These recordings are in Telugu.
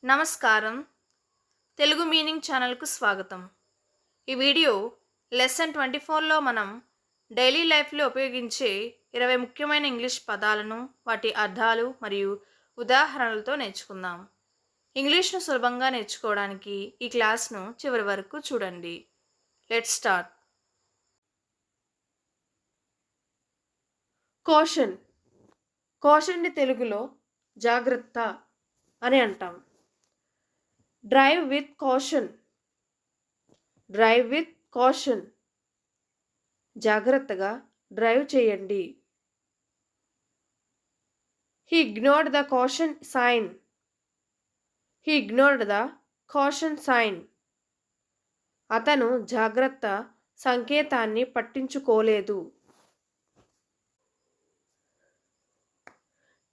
నమస్కారం. తెలుగు మీనింగ్ ఛానల్‌కు స్వాగతం. ఈ వీడియో లెసన్ 24లో మనం డైలీ లైఫ్‌లో ఉపయోగించే 20 ముఖ్యమైన ఇంగ్లీష్ పదాలను, వాటి అర్థాలు మరియు ఉదాహరణలతో నేర్చుకుందాం. ఇంగ్లీష్‌ను సులభంగా నేర్చుకోవడానికి ఈ క్లాస్‌ను చివరి వరకు చూడండి. Let's start. కాషన్. కాషన్‌ని తెలుగులో జాగ్రత్త అని అంటాం. Drive with caution. Drive with caution. జాగ్రత్తగా డ్రైవ్ చేయండి. He ignored the caution sign. He ignored the caution sign. అతను జాగ్రత్త సంకేతాన్ని పట్టించుకోలేదు.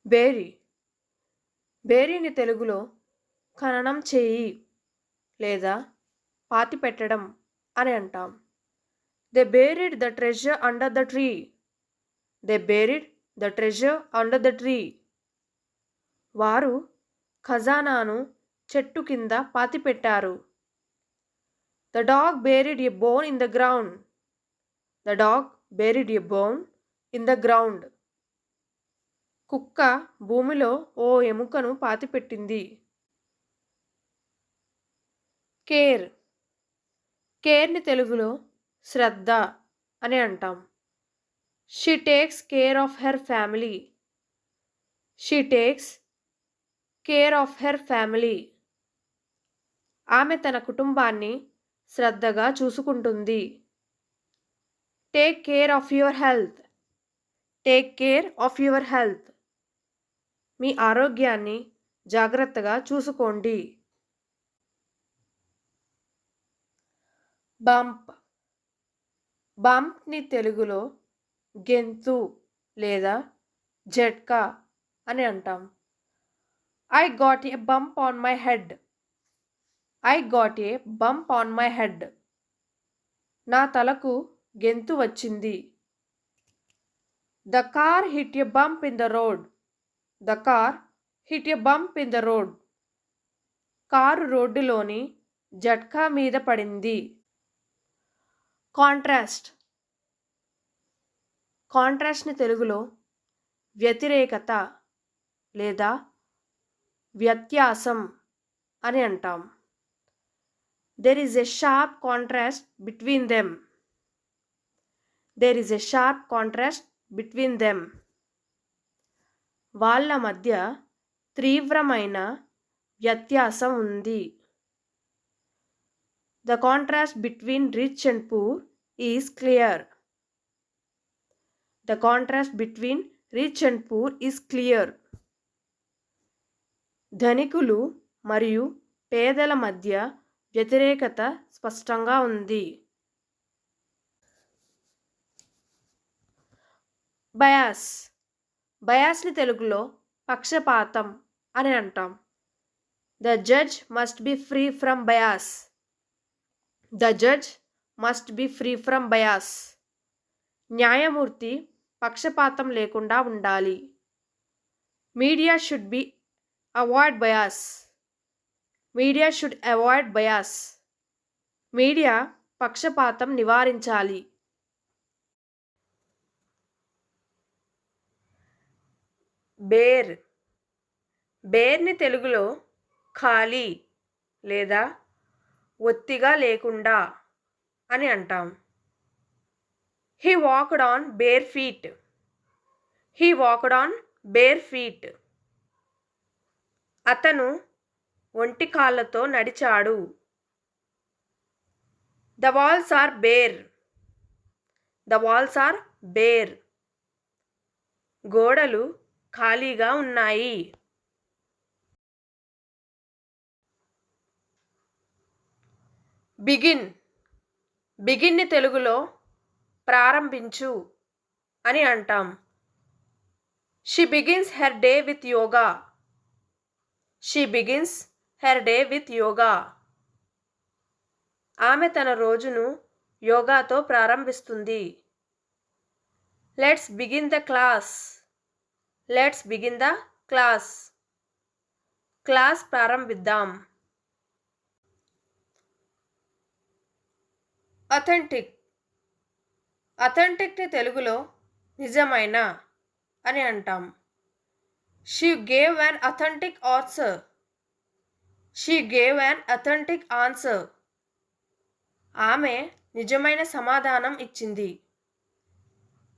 బేరీ. బేరీని తెలుగులో ఖననం చేయి లేదా పాతిపెట్టడం అని అంటాం. They buried the treasure under the tree. They buried the treasure under the tree. వారు ఖజానాను చెట్టు కింద పాతిపెట్టారు. The dog buried a bone in the ground. The dog buried a bone in the ground. కుక్క భూమిలో ఓ ఎముకను పాతిపెట్టింది. కేర్. కేర్ని తెలుగులో శ్రద్ధ అని అంటాం. She takes care of her family. She takes care of her family. ఆమె తన కుటుంబాన్ని శ్రద్ధగా చూసుకుంటుంది. Take care of your health. Take care of your health. మీ ఆరోగ్యాన్ని జాగ్రత్తగా చూసుకోండి. బంప్. బంప్ని తెలుగులో గెంతు లేదా జట్కా అని అంటాం. I got a bump on my head. I got a bump on my head. నా తలకు గెంతు వచ్చింది. The car hit a bump in the road. The car hit a bump in the road. Car రోడ్డులోని జట్కా మీద పడింది. కాంట్రాస్ట్. కాంట్రాస్ట్ని తెలుగులో వ్యతిరేకత లేదా వ్యత్యాసం అని అంటాం. There is a sharp contrast between them. There is a sharp contrast between them. వాళ్ళ మధ్య తీవ్రమైన వ్యత్యాసం ఉంది. The contrast between rich and poor is clear. The contrast between rich and poor is clear. ధనికులు మరియు పేదల మధ్య వ్యతిరేకత స్పష్టంగా ఉంది. బయాస్. బయాస్ని తెలుగులో పక్షపాతం అని అంటాం. The judge must be free from bias. The judge must be free from bias. న్యాయమూర్తి పక్షపాతం లేకుండా ఉండాలి. Media should be avoid bias. Media should avoid bias. Media పక్షపాతం నివారించాలి. బేర్. బేర్ని తెలుగులో ఖాళీ లేదా ఒత్తిగా లేకుండా అని అంటాం. He walked on bare feet. He walked on bare feet. అతను ఒంటి కాళ్ళతో నడిచాడు. The walls are bare. The walls are bare. గోడలు ఖాళీగా ఉన్నాయి. బిగిన్. బిగిన్ని తెలుగులో ప్రారంభించు అని అంటాం. She begins her day with yoga. She begins her day with yoga. ఆమె తన రోజును యోగాతో ప్రారంభిస్తుంది. Let's begin the class. Let's begin the class. Class ప్రారంభిద్దాం. అథెంటిక్. అథెంటిక్ని తెలుగులో నిజమైన అని అంటాం. She gave an authentic answer. She gave an authentic answer. ఆమె నిజమైన సమాధానం ఇచ్చింది.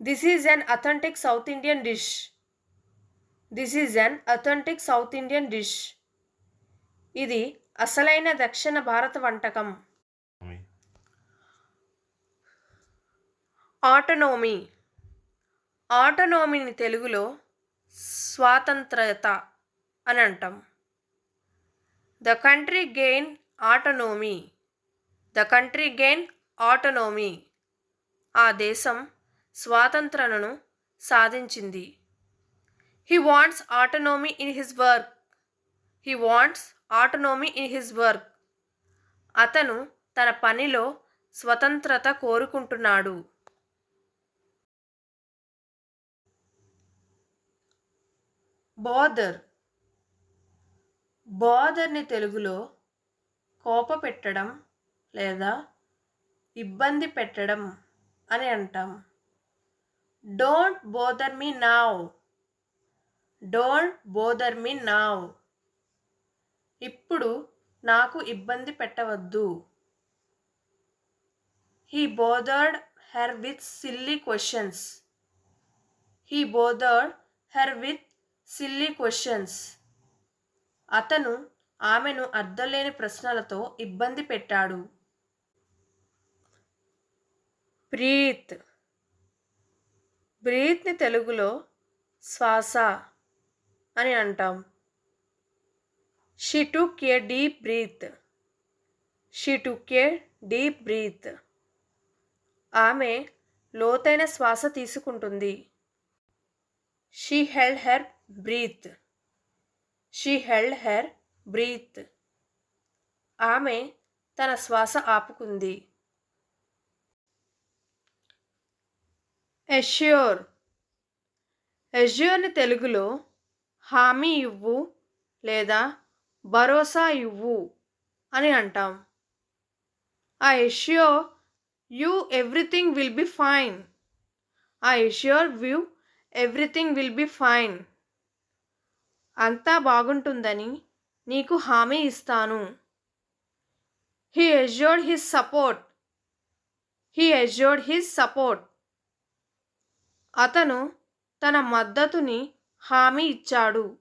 This is an authentic south Indian dish. This is an authentic south Indian dish. ఇది అసలైన దక్షిణ భారత వంటకం. ఆటోనోమీ. ఆటోనోమీని తెలుగులో స్వాతంత్రత అని అంటాం. The country gain autonomy. The country gain autonomy. ఆ దేశం స్వాతంత్రతను సాధించింది. He wants autonomy in his work. He wants autonomy in his work. అతను తన పనిలో స్వతంత్రత కోరుకుంటున్నాడు. బాదర్. బాదర్ని తెలుగులో కోపపెట్టడం లేదా ఇబ్బంది పెట్టడం అని అంటాం. Don't bother me now. Don't bother me now. ఇప్పుడు నాకు ఇబ్బంది పెట్టవద్దు. He bothered her with silly questions. He bothered her with silly questions. అతను ఆమెను అర్థంలేని ప్రశ్నలతో ఇబ్బంది పెట్టాడు. బ్రీత్. బ్రీత్ని తెలుగులో శ్వాస అని అంటాం. She took a deep breath. She took a deep breath. ఆమె లోతైన శ్వాస తీసుకుంటుంది. She held her breath. She held her breath. ఆమె తన శ్వాస ఆపుకుంది. ఎష్యూర్. ఎష్యూర్ని తెలుగులో హామీ ఇవ్వు లేదా భరోసా ఇవ్వు అని అంటాం. I assure you everything will be fine. I assure you everything will be fine. అంతా బాగుంటుందని నీకు హామీ ఇస్తాను. He assured his support. He assured his support. అతను తన మద్దతుని హామీ ఇచ్చాడు.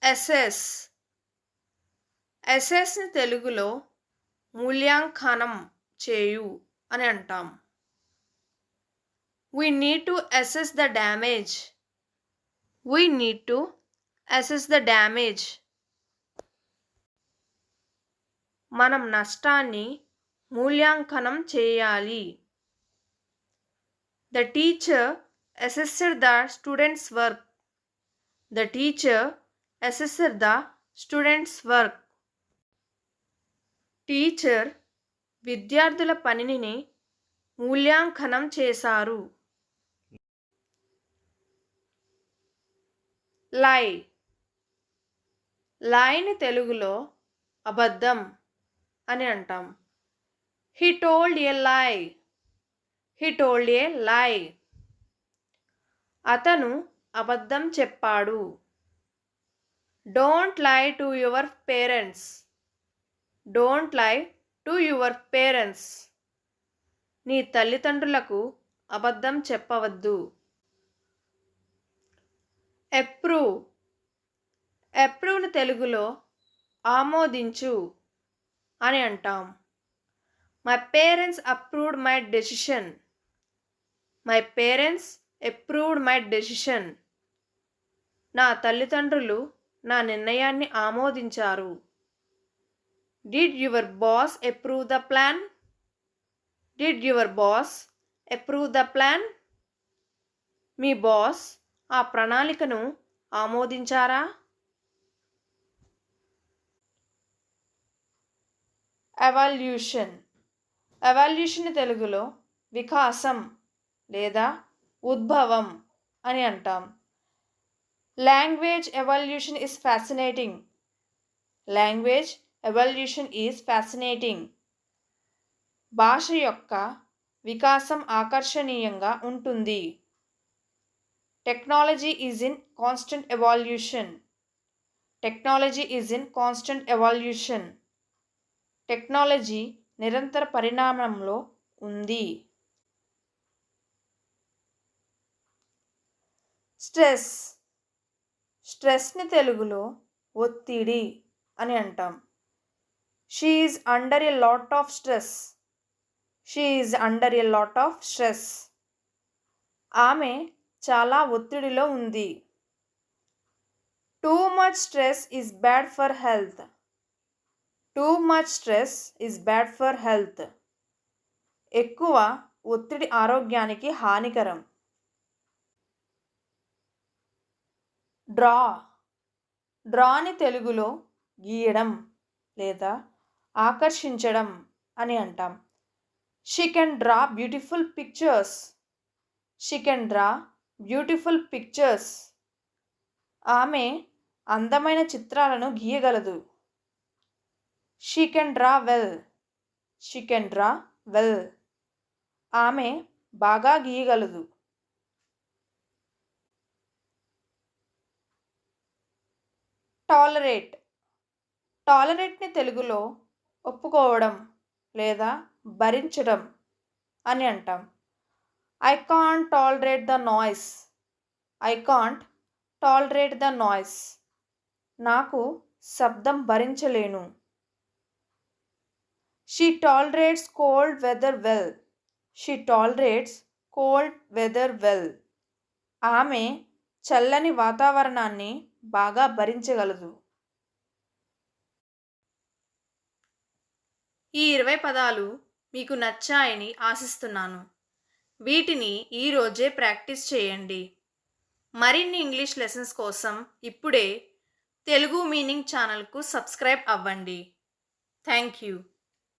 అసెస్. అసెస్ని తెలుగులో మూల్యాంకనం చేయు అని అంటాం. We need to assess the damage. We need to assess the damage. మనం నష్టాన్ని మూల్యాంకనం చేయాలి. The teacher assessed the students' work. The teacher assessed the students' work. Teacher విద్యార్థుల పనిని మూల్యాంకనం చేశారు. లై. లైని తెలుగులో అబద్ధం అని అంటాం. హీ టోల్డ్ ఏ లై. హీ టోల్డ్ ఏ లై. అతను అబద్ధం చెప్పాడు. Don't lie to your parents. Don't lie to your parents. నీ తల్లిదండ్రులకు అబద్ధం చెప్పవద్దు. అప్రూవ్. అప్రూవ్ని తెలుగులో ఆమోదించు అని అంటాం. My parents approved my decision. My parents approved my decision. నా తల్లిదండ్రులు నా నిర్ణయాన్ని ఆమోదించారు. Did your boss approve the plan. Did your boss approve the plan. Me boss ఆ ప్రణాళికను ఆమోదించారా? ఎవాల్యూషన్. ఎవాల్యూషన్ తెలుగులో వికాసం లేదా ఉద్భవం అని అంటాం. Language evolution is fascinating. Language evolution is fascinating. భాష యొక్క వికాసం ఆకర్షణీయంగా ఉంటుంది. Technology is in constant evolution. Technology is in constant evolution. Technology నిరంతర పరిణామంలో ఉంది. స్ట్రెస్. స్ట్రెస్ని తెలుగులో ఒత్తిడి అని అంటాం. She is under a lot of stress. She is under a lot of stress. ఆమె చాలా ఒత్తిడిలో ఉంది. Too much stress is bad for health. Too much stress is bad for health. ఎక్కువ ఒత్తిడి ఆరోగ్యానికి హానికరం. డ్రా. డ్రాని తెలుగులో గీయడం లేదా ఆకర్షించడం అని అంటాం. She can draw beautiful pictures. She can draw beautiful pictures. ఆమె అందమైన చిత్రాలను గీయగలదు. She can draw well. She can draw well. ఆమె బాగా గీయగలదు. టాలరేట్. టాలరేట్ని తెలుగులో ఒప్పుకోవడం లేదా భరించడం అని అంటాం. I can't tolerate the noise. I can't tolerate the noise. నాకు శబ్దం భరించలేను. She tolerates cold weather well. She tolerates cold weather well. ఆమె చల్లని వాతావరణాన్ని బాగా భరించగలదు. ఈ 20 పదాలు మీకు నచ్చాయని ఆశిస్తున్నాను. వీటిని ఈరోజే ప్రాక్టీస్ చేయండి. మరిన్ని ఇంగ్లీష్ లెసన్స్ కోసం ఇప్పుడే తెలుగు మీనింగ్ ఛానల్కు సబ్స్క్రైబ్ అవ్వండి. Thank you.